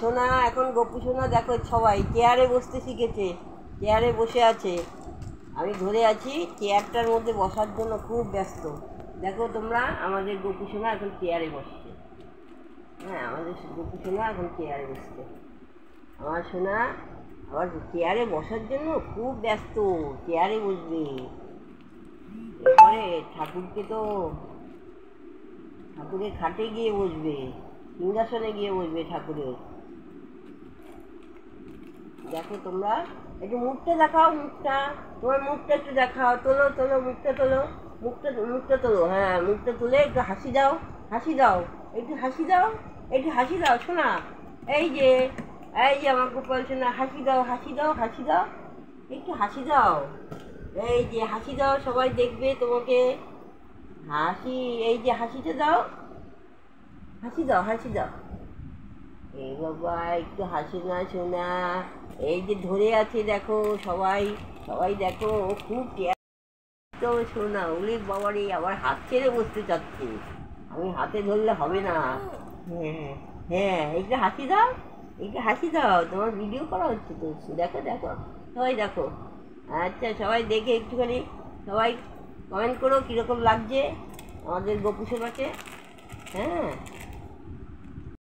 সোনা এখন গপু সোনা দেখো সবাই চেয়ারে বসতে শিখেছে, চেয়ারে বসে আছে। আমি ধরে আছি, চেয়ারটার মধ্যে বসার জন্য খুব ব্যস্ত। দেখো তোমরা, আমাদের গপু সোনা এখন চেয়ারে বসছে। হ্যাঁ, আমাদের গপু সোনা এখন চেয়ারে বসছে। আমার সোনা আবার চেয়ারে বসার জন্য খুব ব্যস্ত, চেয়ারে বসবে। এরপরে ঠাকুরের খাটে গিয়ে বসবে, সিংহাসনে গিয়ে বসবে ঠাকুরের। দেখো তোমরা, একটু মুখটা দেখাও, মুখটা, তোমার মুখটা একটু দেখাও, তোলো তোলো মুখটা তোলো, মুখটা তোলো। হ্যাঁ, মুখটা তুলে একটু হাসি দাও, হাসি দাও, একটু হাসি দাও, একটু হাসি দাও শোনা। এই যে আমার গোপাল সোনা, হাসি দাও, হাসি দাও, হাসি দাও, একটু হাসি দাও। এই যে হাসি দাও, সবাই দেখবে তোমাকে। হাসি, এই যে হাসিটা দাও, হাসি দাও, হাসি দাও। এই বাবা, একটু হাসি না শোনা। এই যে ধরে আছে দেখো সবাই, সবাই দেখো, ও খুব তো শোনা। ওলি বাবারে, আবার হাত ছেড়ে বসতে চাচ্ছে। আমি হাতে ধরলে হবে না। হ্যাঁ হ্যাঁ, একটু হাসি দাও, একটু হাসি দাও, তোমার ভিডিও করা হচ্ছে তো। দেখো দেখো, সবাই দেখো। আচ্ছা, সবাই দেখে একটুখানি সবাই কমেন্ট করো কীরকম লাগছে আমাদের গপু সোনাকে। হ্যাঁ।